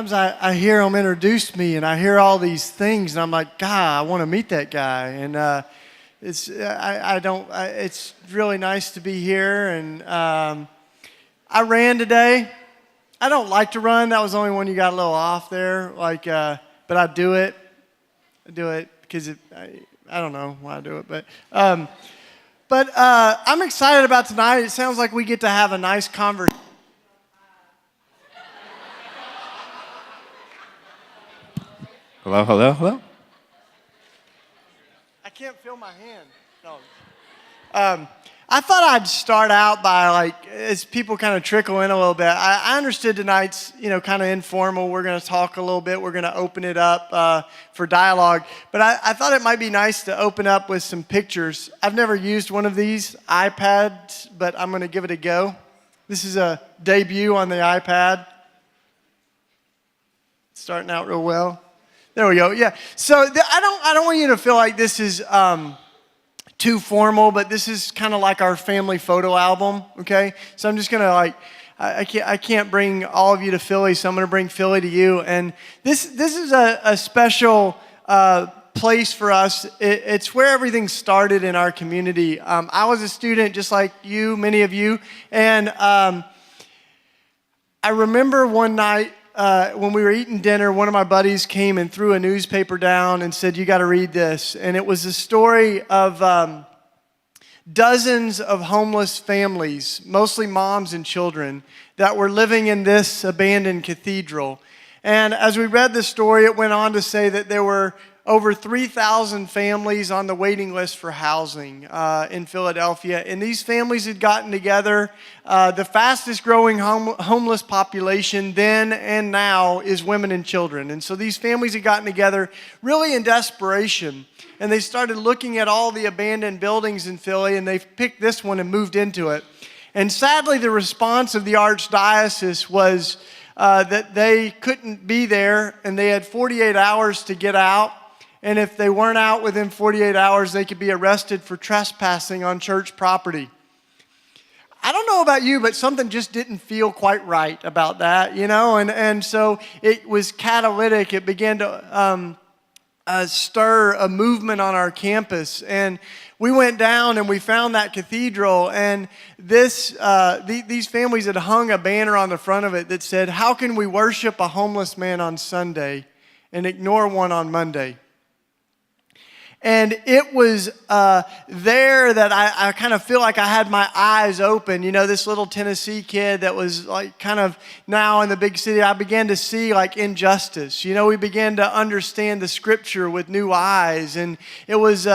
sometimes I hear him introduce me, and I hear all these things, and I'm like, God, I want to meet that guy. And it's really nice to be here. And I ran today. I don't like to run. That was the only one you got a little off there. But I do it. I do it because I don't know why I do it, but I'm excited about tonight. It sounds like we get to have a nice conversation. Hello, hello, hello. I can't feel my hand. No. I thought I'd start out by, as people kind of trickle in a little bit, I understood tonight's, kind of informal. We're going to talk a little bit. We're going to open it up for dialogue. But I thought it might be nice to open up with some pictures. I've never used one of these iPads, but I'm going to give it a go. This is a debut on the iPad. It's starting out real well. There we go. Yeah. So I don't want you to feel like this is too formal, but this is kind of like our family photo album. Okay. So I'm just gonna I can't bring all of you to Philly, so I'm gonna bring Philly to you. And this is a special place for us. It's where everything started in our community. I was a student just like you, many of you, and I remember one night. When we were eating dinner, one of my buddies came and threw a newspaper down and said, "You got to read this." And it was a story of dozens of homeless families, mostly moms and children, that were living in this abandoned cathedral. And as we read the story, it went on to say that there were over 3,000 families on the waiting list for housing in Philadelphia. And these families had gotten together. The fastest growing homeless population then and now is women and children. And so these families had gotten together really in desperation. And they started looking at all the abandoned buildings in Philly, and they picked this one and moved into it. And sadly, the response of the archdiocese was that they couldn't be there, and they had 48 hours to get out. And if they weren't out within 48 hours, they could be arrested for trespassing on church property. I don't know about you, but something just didn't feel quite right about that, And so it was catalytic. It began to stir a movement on our campus. And we went down and we found that cathedral. And these families had hung a banner on the front of it that said, "How can we worship a homeless man on Sunday and ignore one on Monday?" And it was there that I kind of feel like I had my eyes open. This little Tennessee kid that was kind of now in the big city, I began to see injustice. We began to understand the scripture with new eyes. And it was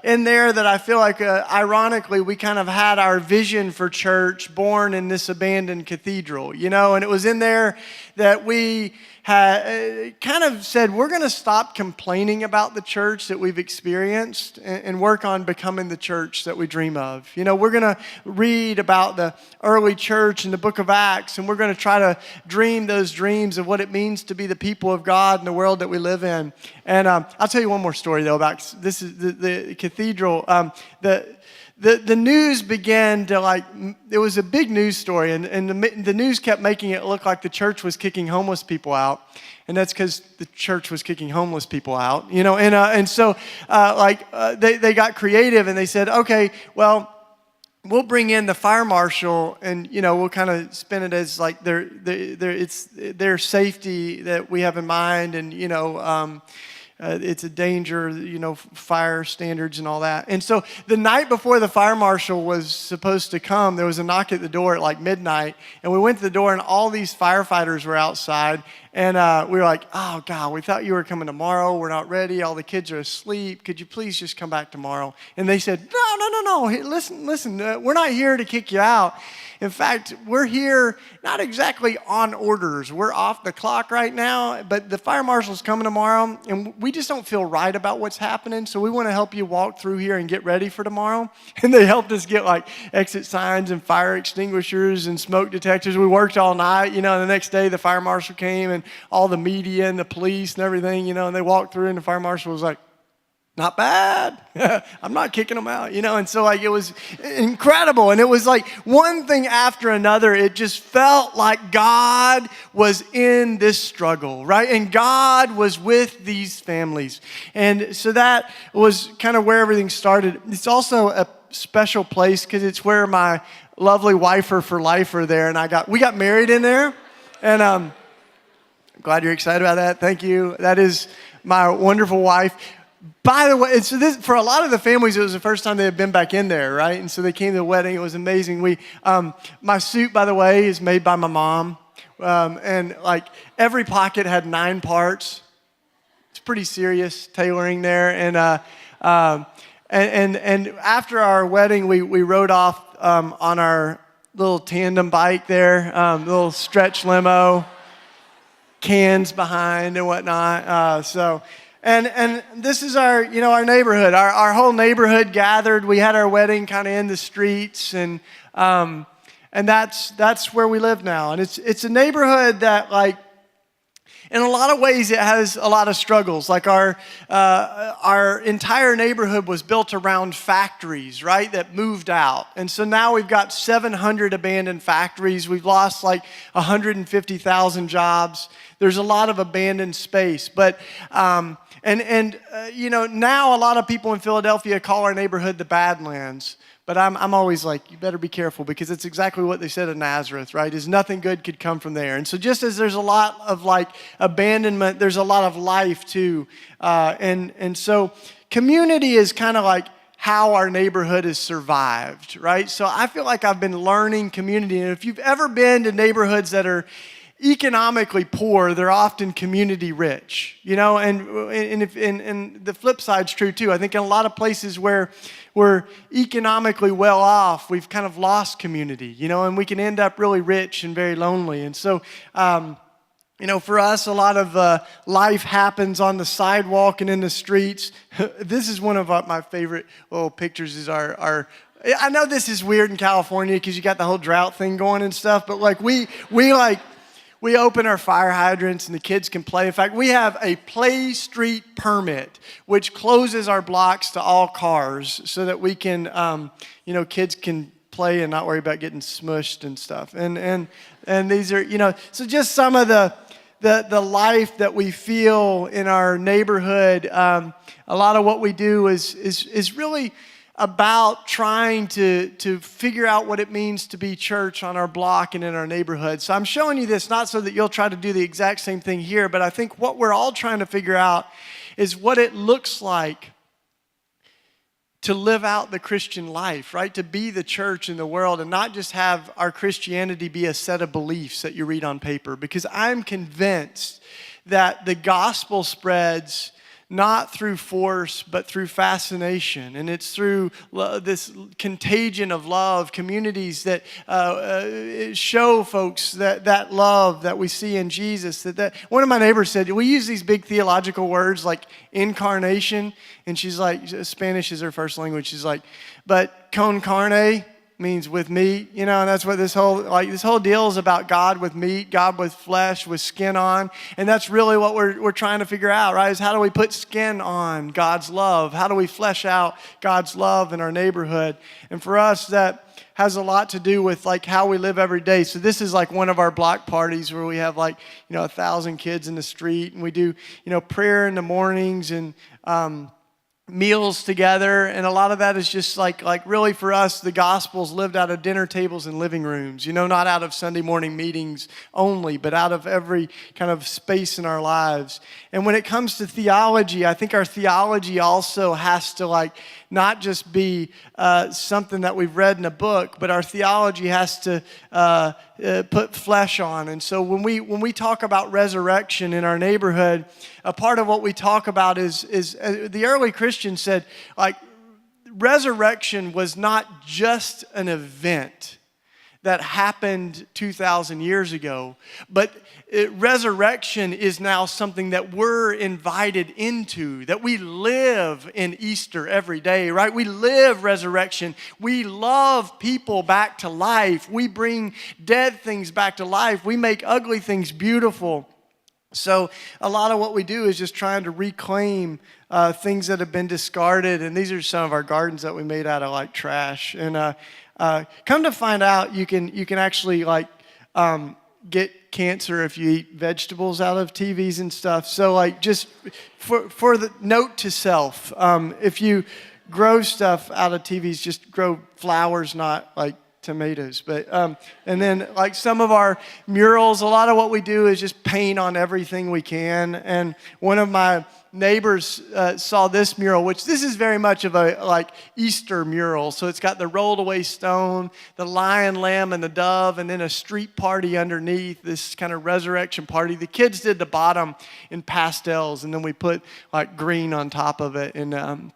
in there that I feel like, ironically, we kind of had our vision for church born in this abandoned cathedral, And it was in there that we kind of said, we're going to stop complaining about the church that we've experienced and work on becoming the church that we dream of. We're going to read about the early church in the book of Acts, and we're going to try to dream those dreams of what it means to be the people of God in the world that we live in. And I'll tell you one more story, though, about this is the cathedral. The news began to it was a big news story, and the news kept making it look like the church was kicking homeless people out, and that's because the church was kicking homeless people out, and so they got creative and they said, okay, well, we'll bring in the fire marshal, and we'll kind of spin it as it's their safety that we have in mind, and it's a danger, fire standards and all that. And so the night before the fire marshal was supposed to come, there was a knock at the door at midnight. And we went to the door, and all these firefighters were outside. And we were like, "Oh, God, we thought you were coming tomorrow. We're not ready. All the kids are asleep. Could you please just come back tomorrow?" And they said, No. Hey, listen, we're not here to kick you out. In fact, we're here not exactly on orders. We're off the clock right now, but the fire marshal's coming tomorrow, and we just don't feel right about what's happening, so we want to help you walk through here and get ready for tomorrow. And they helped us get exit signs and fire extinguishers and smoke detectors. We worked all night, and the next day the fire marshal came and all the media and the police and everything, and they walked through, and the fire marshal was like, not bad. I'm not kicking them out, And so like it was incredible. And it was like one thing after another. It just felt like God was in this struggle, right? And God was with these families. And so that was kind of where everything started. It's also a special place because it's where my lovely wifer for life are there. And we got married in there. And I'm glad you're excited about that. Thank you. That is my wonderful wife. By the way, so this, for a lot of the families, it was the first time they had been back in there, right? And so they came to the wedding. It was amazing. My suit, by the way, is made by my mom. And like every pocket had 9 parts. It's pretty serious tailoring there. And after our wedding, we rode off on our little tandem bike there, little stretch limo, cans behind and whatnot. And this is our neighborhood. Our whole neighborhood gathered. We had our wedding kind of in the streets, and that's where we live now. And it's a neighborhood that, like, in a lot of ways, it has a lot of struggles. Like our entire neighborhood was built around factories, right, that moved out. And so now we've got 700 abandoned factories. We've lost like 150,000 jobs. There's a lot of abandoned space. But, now a lot of people in Philadelphia call our neighborhood the Badlands. But I'm always like, you better be careful, because it's exactly what they said in Nazareth, right? Is nothing good could come from there. And so just as there's a lot of like abandonment, there's a lot of life too. And so community is kind of like how our neighborhood has survived, right? So I feel like I've been learning community. And if you've ever been to neighborhoods that are economically poor, they're often community rich, and the flip side's true too. I think in a lot of places where we're economically well off, we've kind of lost community, and we can end up really rich and very lonely. And so, for us, a lot of life happens on the sidewalk and in the streets. This is one of my favorite little pictures. Is our I know this is weird in California because you got the whole drought thing going and stuff, but like we open our fire hydrants and the kids can play. In fact, we have a play street permit, which closes our blocks to all cars so that we can, kids can play and not worry about getting smushed and stuff. And these are, so just some of the life that we feel in our neighborhood. A lot of what we do is really about trying to figure out what it means to be church on our block and in our neighborhood. So I'm showing you this not so that you'll try to do the exact same thing here, but I think what we're all trying to figure out is what it looks like to live out the Christian life, right? To be the church in the world and not just have our Christianity be a set of beliefs that you read on paper. Because I'm convinced that the gospel spreads not through force, but through fascination. And it's through this contagion of love, communities that show folks that love that we see in Jesus. That one of my neighbors said, we use these big theological words like incarnation. And she's like, Spanish is her first language. She's like, but con carne means with meat, and that's what this whole deal is about. God with meat, God with flesh, with skin on. And that's really what we're trying to figure out, right? Is how do we put skin on God's love? How do we flesh out God's love in our neighborhood? And for us, that has a lot to do with like how we live every day. So this is like one of our block parties where we have 1,000 kids in the street, and we do, prayer in the mornings and meals together. And a lot of that is just like really for us, the gospel's lived out of dinner tables and living rooms, not out of Sunday morning meetings only, but out of every kind of space in our lives. And when it comes to theology, I think our theology also has to not just be something that we've read in a book, but our theology has to put flesh on. And so when we talk about resurrection in our neighborhood, a part of what we talk about is the early Christians said, resurrection was not just an event that happened 2,000 years ago, but resurrection is now something that we're invited into, that we live in Easter every day, right? We live resurrection. We love people back to life. We bring dead things back to life. We make ugly things beautiful. So a lot of what we do is just trying to reclaim things that have been discarded. And these are some of our gardens that we made out of like trash. And come to find out, you can actually like get cancer if you eat vegetables out of TVs and stuff. So like just for the note to self, if you grow stuff out of TVs, just grow flowers, not like tomatoes. But and then like some of our murals, a lot of what we do is just paint on everything we can. And one of my neighbors saw this mural, which this is very much of a like Easter mural. So it's got the rolled away stone, the lion, lamb, and the dove, and then a street party underneath, this kind of resurrection party. The kids did the bottom in pastels, and then we put like green on top of it. And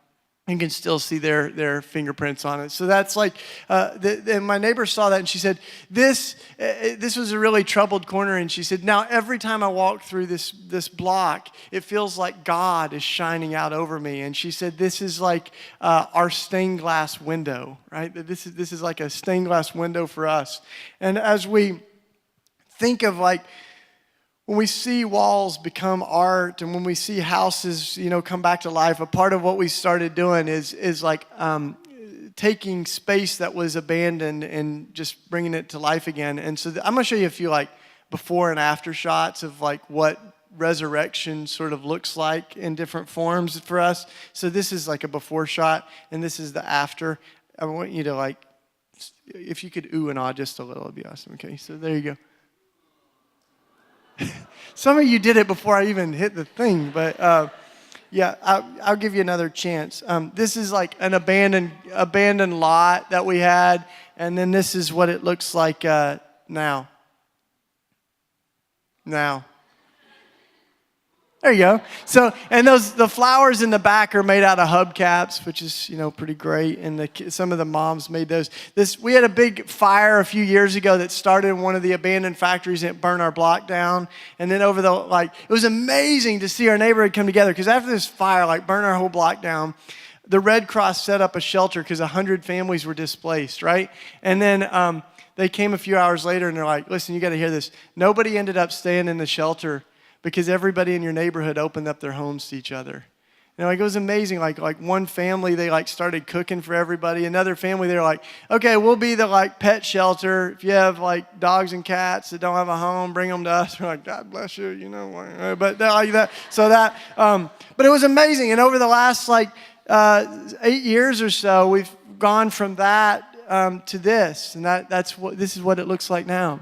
you can still see their fingerprints on it. So that's like, and my neighbor saw that and she said, this was a really troubled corner. And she said, now every time I walk through this block, it feels like God is shining out over me. And she said, this is like our stained glass window, right? This is like a stained glass window for us. And as we think of like, when we see walls become art and when we see houses, come back to life, a part of what we started doing is like taking space that was abandoned and just bringing it to life again. And so I'm going to show you a few like before and after shots of like what resurrection sort of looks like in different forms for us. So this is like a before shot and this is the after. I want you to like, if you could ooh and ah just a little, it'd be awesome. Okay, so there you go. Some of you did it before I even hit the thing, but yeah, I'll give you another chance. This is like an abandoned lot that we had, and then this is what it looks like now. There you go. So, and the flowers in the back are made out of hubcaps, which is, pretty great. And some of the moms made those. We had a big fire a few years ago that started in one of the abandoned factories and it burned our block down. And then it was amazing to see our neighborhood come together because after this fire, burned our whole block down, the Red Cross set up a shelter because 100 families were displaced, right? And then they came a few hours later and they're like, listen, you got to hear this. Nobody ended up staying in the shelter because everybody in your neighborhood opened up their homes to each other. It was amazing. Like one family, they started cooking for everybody. Another family, they were like, okay, we'll be the pet shelter. If you have dogs and cats that don't have a home, bring them to us. We're like, God bless you, But they're like that. So that, but it was amazing. And over the last 8 years or so, we've gone from that to this, and this is what it looks like now.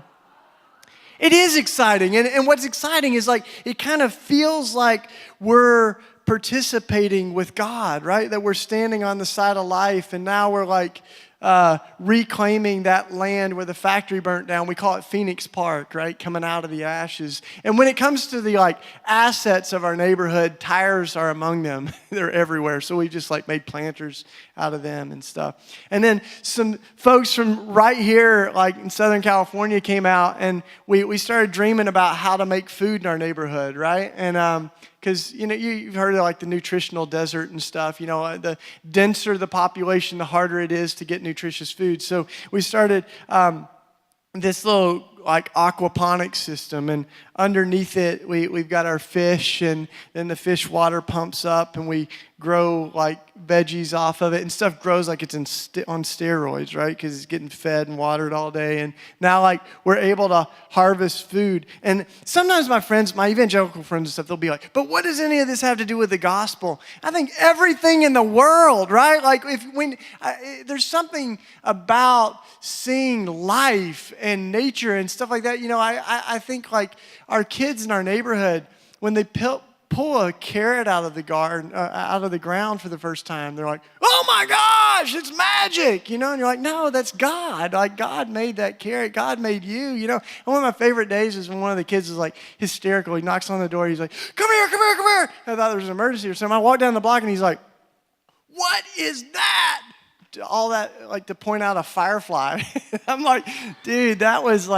It is exciting. And what's exciting is it kind of feels like we're participating with God, right? That we're standing on the side of life and now we're reclaiming that land where the factory burnt down. We call it Phoenix Park, right? Coming out of the ashes. And when it comes to the assets of our neighborhood, tires are among them. They're everywhere. So we just made planters out of them and stuff. And then some folks from right here, in Southern California came out and we started dreaming about how to make food in our neighborhood, right? And because, you've heard of the nutritional desert and stuff. The denser the population, the harder it is to get nutritious food. So we started this little aquaponics system, and underneath it we've got our fish, and then the fish water pumps up and we grow veggies off of it, and stuff grows it's on steroids, right? Because it's getting fed and watered all day. And now we're able to harvest food. And sometimes my evangelical friends and stuff, they'll be like, but what does any of this have to do with the gospel? I think everything in the world, right? There's something about seeing life and nature and stuff like that. I think our kids in our neighborhood, when they pull a carrot out of the garden, out of the ground for the first time, they're like, oh my gosh, it's magic, and you're like, no, that's God. God made that carrot. God made you, And one of my favorite days is when one of the kids is hysterical. He knocks on the door. He's like, come here. I thought there was an emergency or something. I walk down the block and he's like, what is that? All that, to point out a firefly. I'm like, dude, that was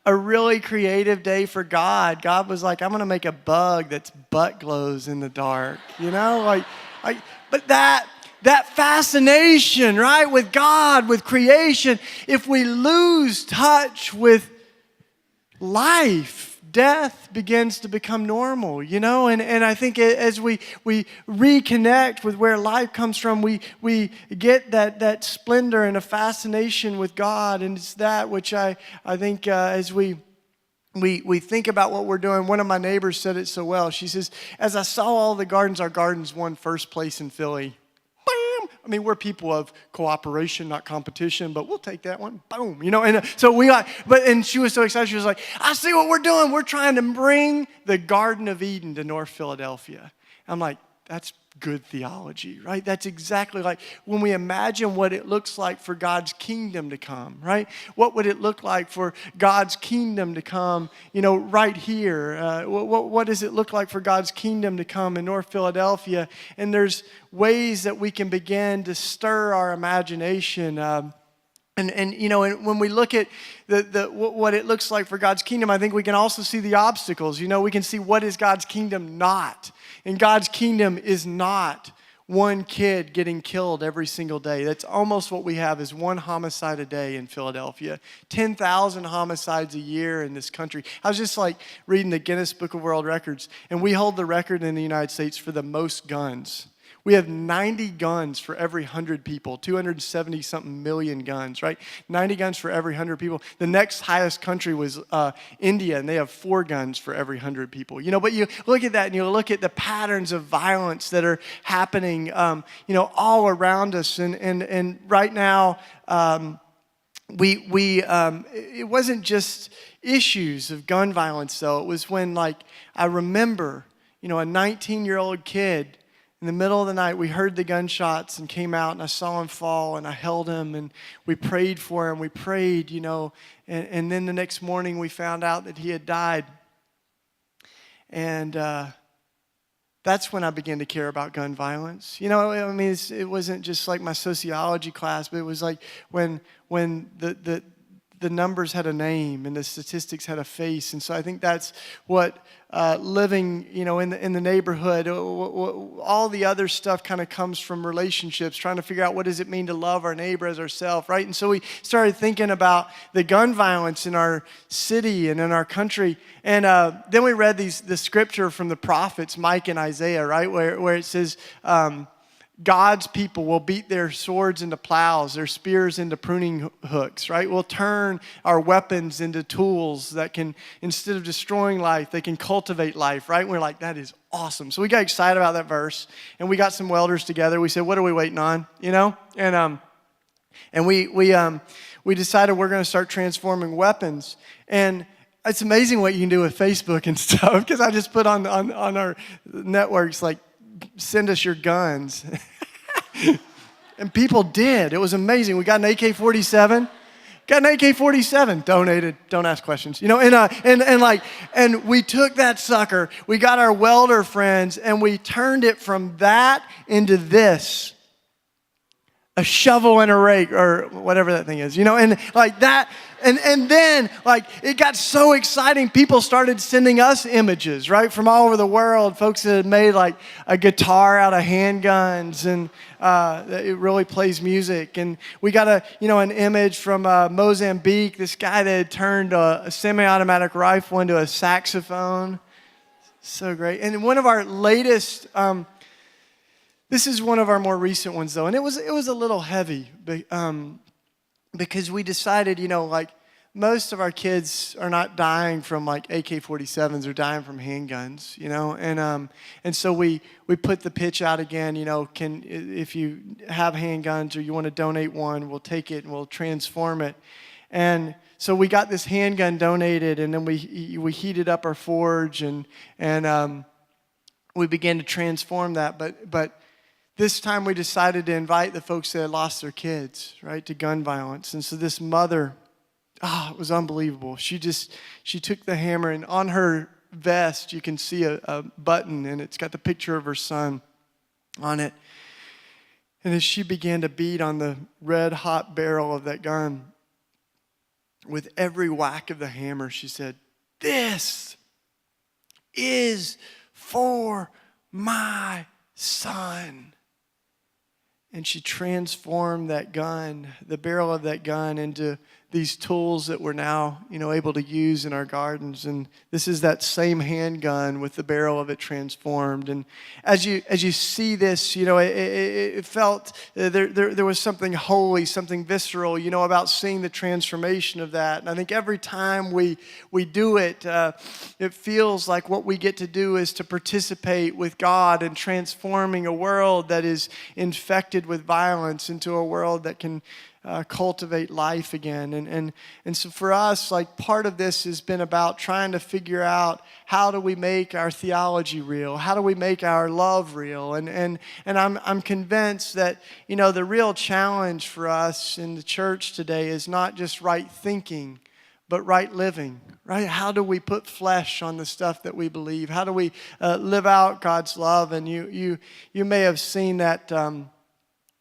a really creative day for God. God was like, I'm going to make a bug that's butt glows in the dark, but that fascination, right, with God, with creation, if we lose touch with life, death begins to become normal, you know? And I think as we reconnect with where life comes from, we get that splendor and a fascination with God. And it's that which I think as we think about what we're doing. One of my neighbors said it so well. She says, as I saw all the gardens, our gardens won first place in Philly. Bam! I mean, we're people of cooperation, not competition, but we'll take that one. Boom! You know, and so and she was so excited. She was like, I see what we're doing. We're trying to bring the Garden of Eden to North Philadelphia. I'm like, that's good theology, right? That's exactly like when we imagine what it looks like for God's kingdom to come, right? What would it look like for God's kingdom to come, you know, right here? What does it look like for God's kingdom to come in North Philadelphia? And there's ways that we can begin to stir our imagination. And you know, and when we look at what it looks like for God's kingdom, I think we can also see the obstacles. You know, we can see what is God's kingdom not. And God's kingdom is not one kid getting killed every single day. That's almost what we have is one homicide a day in Philadelphia. 10,000 homicides a year in this country. I was just like reading the Guinness Book of World Records, and we hold the record in the United States for the most guns. We have 90 guns for every 100 people, 270-something million guns, right? 90 guns for every 100 people. The next highest country was India, and they have 4 guns for every 100 people. You know, but you look at that, and you look at the patterns of violence that are happening, you know, all around us. And right now, it wasn't just issues of gun violence, though. It was when, like, I remember, you know, a 19-year-old kid. In the middle of the night, we heard the gunshots and came out, and I saw him fall, and I held him, and we prayed for him. We prayed, you know, and then the next morning we found out that he had died. And that's when I began to care about gun violence. You know, I mean, it wasn't just like my sociology class, but it was like when the numbers had a name and the statistics had a face. And so I think that's what living, you know, in the neighborhood, all the other stuff kind of comes from relationships, trying to figure out what does it mean to love our neighbor as ourselves, right? And so we started thinking about the gun violence in our city and in our country. And then we read the scripture from the prophets, Micah and Isaiah, right, where it says, God's people will beat their swords into plows, their spears into pruning hooks, right? We'll turn our weapons into tools that can, instead of destroying life, they can cultivate life, right? And we're like, that is awesome. So we got excited about that verse, and we got some welders together. We said, what are we waiting on, you know? And we decided we're going to start transforming weapons. And it's amazing what you can do with Facebook and stuff, because I just put on our networks, like, send us your guns. And people did. It was amazing. We got an AK-47. Got an AK-47 donated. Don't ask questions. You know, and we took that sucker. We got our welder friends, and we turned it from that into this. A shovel and a rake, or whatever that thing is, you know, and like that, and then like it got so exciting, people started sending us images, right, from all over the world, folks that had made like a guitar out of handguns, and it really plays music. And we got an image from Mozambique, this guy that had turned a semi-automatic rifle into a saxophone. So great. And one of our latest this is one of our more recent ones, though, and it was a little heavy, because we decided, you know, like most of our kids are not dying from like AK-47s, they're dying from handguns, you know, and so we put the pitch out again, you know, if you have handguns or you want to donate one, we'll take it and we'll transform it. And so we got this handgun donated, and then we heated up our forge, and we began to transform that, but this time we decided to invite the folks that had lost their kids, right, to gun violence. And so this mother, it was unbelievable. She took the hammer, and on her vest you can see a button, and it's got the picture of her son on it. And as she began to beat on the red hot barrel of that gun, with every whack of the hammer, she said, "This is for my son." And she transformed that gun, the barrel of that gun, into these tools that we're now, able to use in our gardens. And this is that same handgun with the barrel of it transformed. And as you see this, it felt there was something holy, something visceral, about seeing the transformation of that. And I think every time we do it, it feels like what we get to do is to participate with God in transforming a world that is infected with violence into a world that can cultivate life again. And so for us, like, part of this has been about trying to figure out, how do we make our theology real? How do we make our love real? And I'm convinced that, the real challenge for us in the church today is not just right thinking, but right living, right? How do we put flesh on the stuff that we believe? How do we live out God's love? And you may have seen that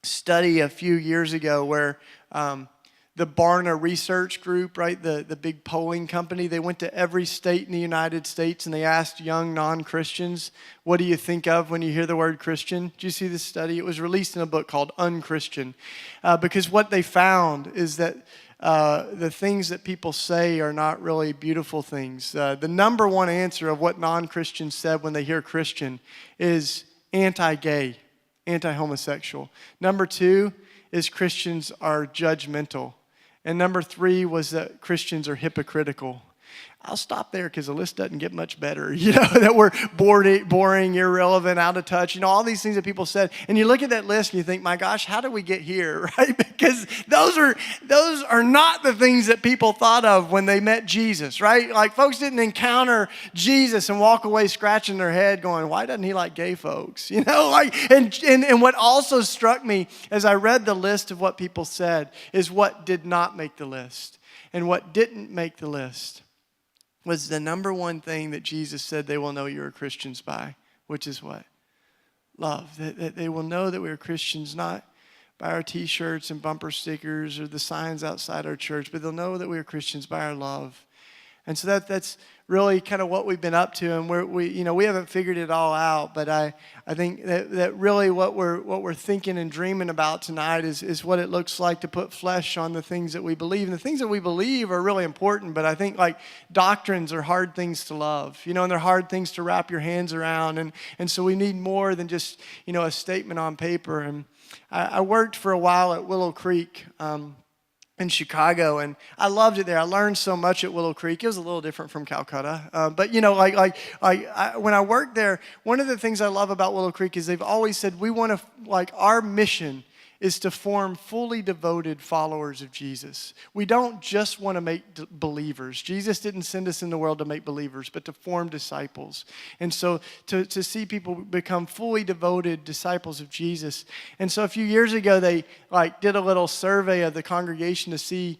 study a few years ago where the Barna Research Group, right, the big polling company, they went to every state in the United States and they asked young non-Christians, what do you think of when you hear the word Christian? Did you see this study? It was released in a book called Unchristian, because what they found is that the things that people say are not really beautiful things. The number one answer of what non-Christians said when they hear Christian is anti-gay, anti-homosexual. Number two is Christians are judgmental. And number three was that Christians are hypocritical. I'll stop there because the list doesn't get much better. That we're boring, irrelevant, out of touch. All these things that people said. And you look at that list and you think, my gosh, how did we get here, right? Because those are not the things that people thought of when they met Jesus, right? Like, folks didn't encounter Jesus and walk away scratching their head going, why doesn't he like gay folks? And what also struck me as I read the list of what people said is what did not make the list. And what didn't make the list was the number one thing that Jesus said they will know you're Christians by, which is what? Love. That they will know that we're Christians not by our T-shirts and bumper stickers or the signs outside our church, but they'll know that we're Christians by our love. And so that's really kind of what we've been up to, and we haven't figured it all out. But I think that really what we're thinking and dreaming about tonight is what it looks like to put flesh on the things that we believe. And the things that we believe are really important, but I think, like, doctrines are hard things to love, and they're hard things to wrap your hands around. And so we need more than just a statement on paper. And I worked for a while at Willow Creek in Chicago, and I loved it there. I learned so much at Willow Creek. It was a little different from Calcutta, but when I worked there, one of the things I love about Willow Creek is they've always said we want to, our mission is to form fully devoted followers of Jesus. We don't just want to make believers. Jesus didn't send us in the world to make believers, but to form disciples. And so to see people become fully devoted disciples of Jesus. And so a few years ago, they did a little survey of the congregation to see,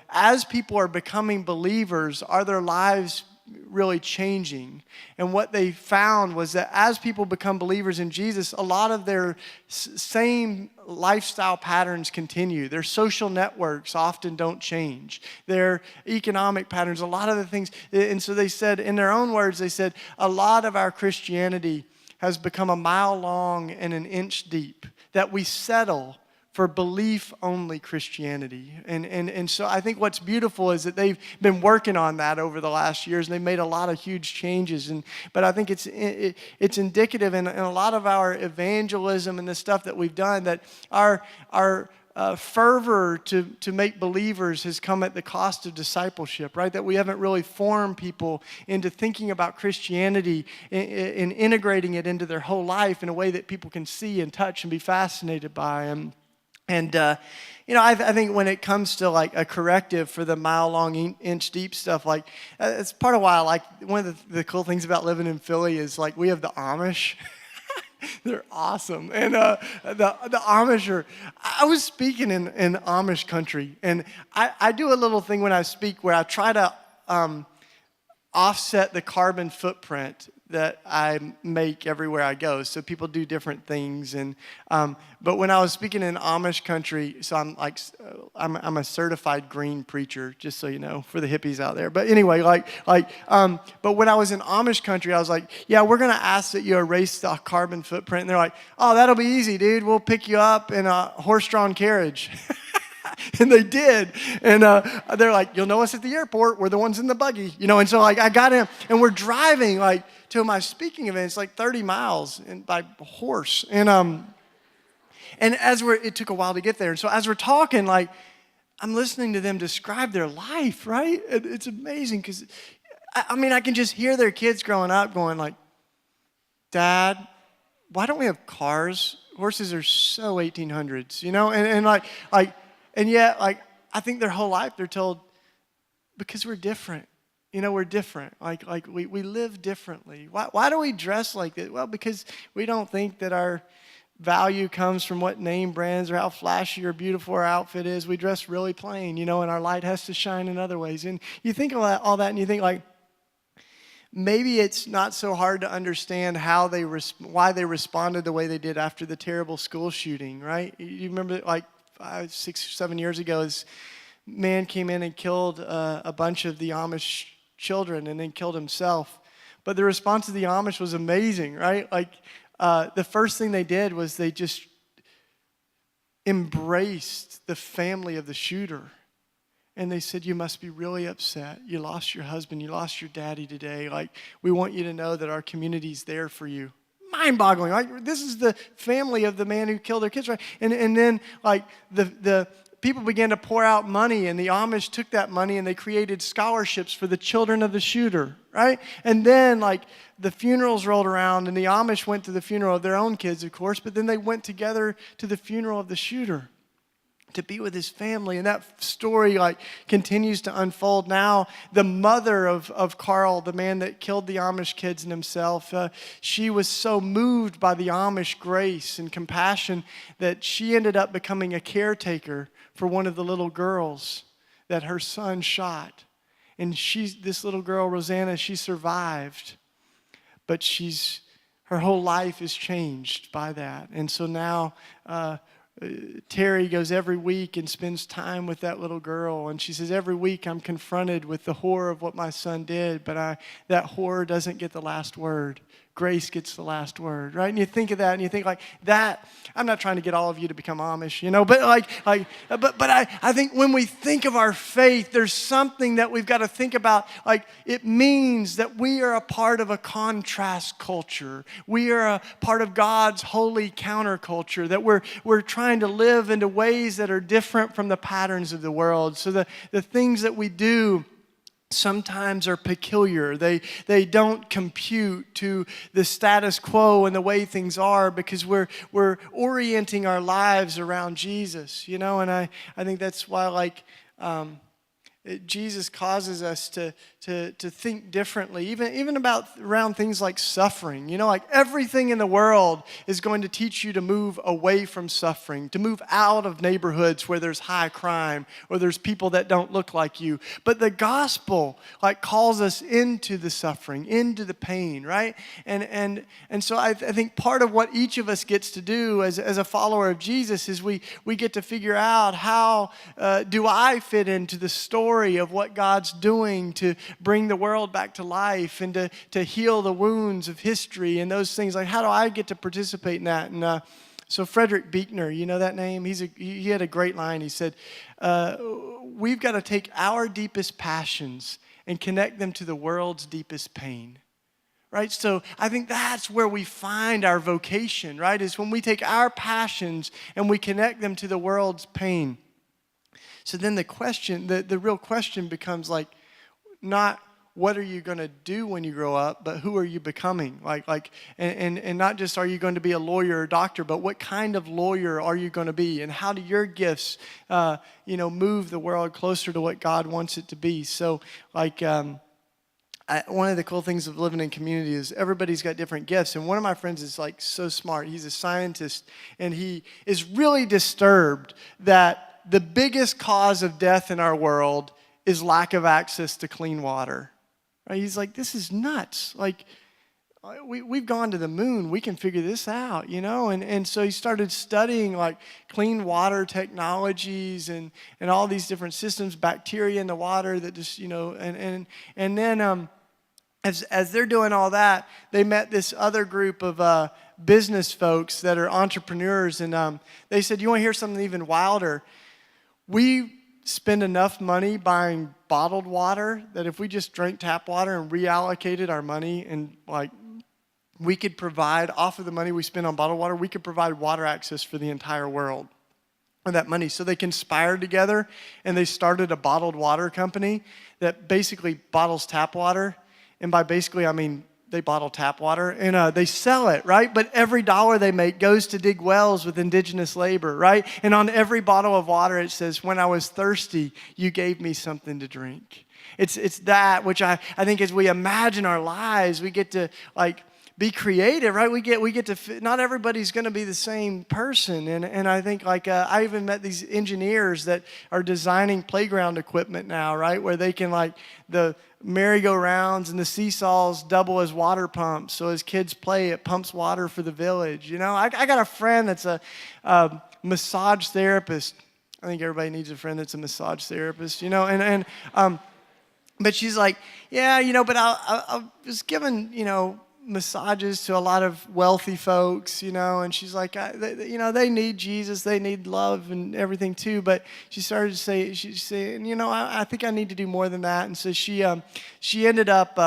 as people are becoming believers, are their lives really changing? And what they found was that as people become believers in Jesus, a lot of their same lifestyle patterns continue. Their social networks often don't change. Their economic patterns, a lot of the things. And so they said, in their own words, they said, a lot of our Christianity has become a mile long and an inch deep, that we settle for belief-only Christianity. And so I think what's beautiful is that they've been working on that over the last years, and they've made a lot of huge changes. But I think it's indicative in a lot of our evangelism and the stuff that we've done, that our fervor to make believers has come at the cost of discipleship, right? That we haven't really formed people into thinking about Christianity and integrating it into their whole life in a way that people can see and touch and be fascinated by. I think when it comes to a corrective for the mile-long, inch-deep stuff, it's part of why I like, one of the cool things about living in Philly is we have the Amish. They're awesome. And the Amish are, I was speaking in Amish country, and I do a little thing when I speak where I try to offset the carbon footprint that I make everywhere I go. So people do different things, and but when I was speaking in Amish country, so I'm a certified green preacher, just so you know, for the hippies out there. But anyway, but when I was in Amish country, I was like, yeah, we're gonna ask that you erase the carbon footprint, and they're like, oh, that'll be easy, dude. We'll pick you up in a horse-drawn carriage. And they did. And they're like, you'll know us at the airport. We're the ones in the buggy. And so like I got in, and we're driving like to my speaking events, like 30 miles by horse. And it took a while to get there. And so as we're talking, like, I'm listening to them describe their life, right? It's amazing because, I can just hear their kids growing up going like, Dad, why don't we have cars? Horses are so 1800s, and yet, like, I think their whole life they're told, because we're different. We're different. Like we live differently. Why do we dress like this? Well, because we don't think that our value comes from what name brands or how flashy or beautiful our outfit is. We dress really plain, and our light has to shine in other ways. And you think of all that, and you think like, maybe it's not so hard to understand why they responded the way they did after the terrible school shooting, right? You remember like 6 or 7 years ago, this man came in and killed a bunch of the Amish children and then killed himself. But the response of the Amish was amazing, right? Like, the first thing they did was they just embraced the family of the shooter. And they said, you must be really upset. You lost your husband. You lost your daddy today. Like, we want you to know that our community's there for you. Mind-boggling. Like, this is the family of the man who killed their kids, right? And then, like, the people began to pour out money, and the Amish took that money and they created scholarships for the children of the shooter, right? And then, like, the funerals rolled around, and the Amish went to the funeral of their own kids, of course, but then they went together to the funeral of the shooter to be with his family. And that story like continues to unfold. Now, the mother of Carl, the man that killed the Amish kids and himself, she was so moved by the Amish grace and compassion that she ended up becoming a caretaker for one of the little girls that her son shot. And this little girl, Rosanna, she survived, but her whole life is changed by that. And so now, Terry goes every week and spends time with that little girl. And she says, every week I'm confronted with the horror of what my son did, but that horror doesn't get the last word. Grace gets the last word, right? And you think of that and you think like that. I'm not trying to get all of you to become Amish, but I think when we think of our faith, there's something that we've got to think about. Like, it means that we are a part of a contrast culture. We are a part of God's holy counterculture, that we're trying to live into ways that are different from the patterns of the world. So the things that we do sometimes are peculiar. They don't compute to the status quo and the way things are, because we're orienting our lives around Jesus, and I think that's why Jesus causes us to think differently, even around things like suffering. Like everything in the world is going to teach you to move away from suffering, to move out of neighborhoods where there's high crime or there's people that don't look like you. But the gospel calls us into the suffering, into the pain, right? And so I think part of what each of us gets to do as a follower of Jesus is we get to figure out how do I fit into the story of what God's doing to bring the world back to life and to heal the wounds of history and those things. Like, how do I get to participate in that? And so Frederick Buechner, you know that name? He had a great line. He said, we've got to take our deepest passions and connect them to the world's deepest pain. Right? So I think that's where we find our vocation, right? Is when we take our passions and we connect them to the world's pain. So then the real question becomes like, not what are you going to do when you grow up, but who are you becoming? And not just are you going to be a lawyer or doctor, but what kind of lawyer are you going to be? And how do your gifts, move the world closer to what God wants it to be? So one of the cool things of living in community is everybody's got different gifts. And one of my friends is so smart. He's a scientist, and he is really disturbed that the biggest cause of death in our world is lack of access to clean water. Right? He's like, this is nuts. Like, we've gone to the moon. We can figure this out, And so he started studying clean water technologies and all these different systems, bacteria in the water that just, and then as they're doing all that, they met this other group of business folks that are entrepreneurs, and they said, you want to hear something even wilder? we spend enough money buying bottled water that if we just drank tap water and reallocated our money and like we could provide, off of the money we spend on bottled water, we could provide water access for the entire world with that money. So they conspired together and they started a bottled water company that basically bottles tap water. And by basically, I mean they bottle tap water and they sell it, right? But every dollar they make goes to dig wells with indigenous labor, right? And on every bottle of water it says, when I was thirsty, you gave me something to drink. It's that which I think as we imagine our lives, we get to like be creative, right? We get to, not everybody's going to be the same person. And I think like I even met these engineers that are designing playground equipment now, right? Where they can like the merry-go-rounds and the seesaws double as water pumps. So as kids play, it pumps water for the village. You know, I got a friend that's a massage therapist. I think everybody needs a friend that's a massage therapist, you know, but she's like, yeah, you know, but I was given, you know, massages to a lot of wealthy folks, you know, and she's like, you know, they need Jesus, they need love and everything too. But she started to say, she's saying, you know, I think I need to do more than that. And so she ended up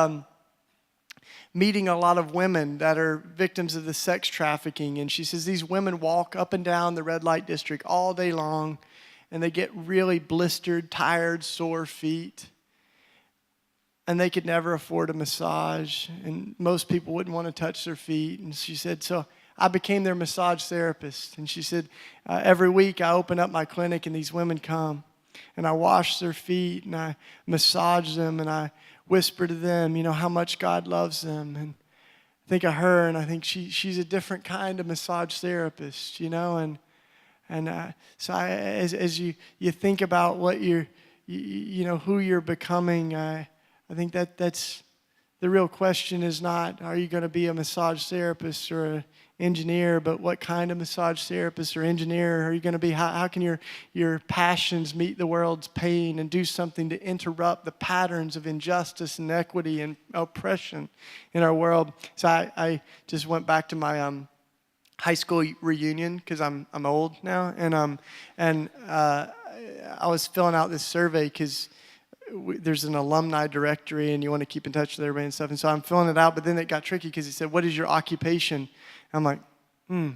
meeting a lot of women that are victims of the sex trafficking. And she says these women walk up and down the red light district all day long, and they get really blistered, tired, sore feet. And they could never afford a massage, and most people wouldn't want to touch their feet. And she said, so I became their massage therapist. And she said, every week I open up my clinic, and these women come, and I wash their feet, and I massage them, and I whisper to them, you know, how much God loves them. And I think of her, and I think she's a different kind of massage therapist, you know. And so as you think about what you know, who you're becoming, I think that's the real question is not, are you going to be a massage therapist or an engineer, but what kind of massage therapist or engineer are you going to be? How can your passions meet the world's pain and do something to interrupt the patterns of injustice and equity and oppression in our world? So I just went back to my high school reunion because I'm old now, and I was filling out this survey because there's an alumni directory and you want to keep in touch with everybody and stuff. And so I'm filling it out, but then it got tricky because it said, what is your occupation? I'm like, you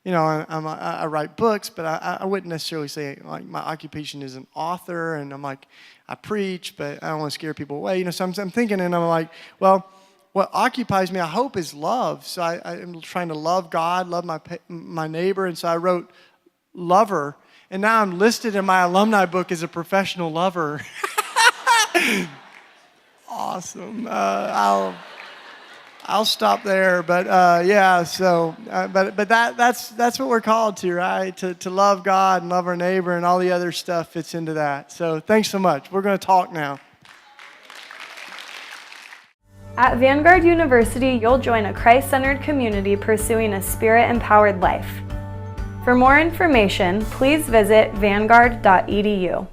know, I write books, but I wouldn't necessarily say like my occupation is an author. And I'm like, I preach, but I don't want to scare people away. You know, so I'm thinking, and I'm like, well, what occupies me, I hope, is love. So I'm trying to love God, love my neighbor. And so I wrote lover. And now I'm listed in my alumni book as a professional lover. Awesome. I'll stop there. But yeah. So, but that's what we're called to, right? To love God and love our neighbor, and all the other stuff fits into that. So thanks so much. We're going to talk now. At Vanguard University, you'll join a Christ-centered community pursuing a spirit-empowered life. For more information, please visit vanguard.edu.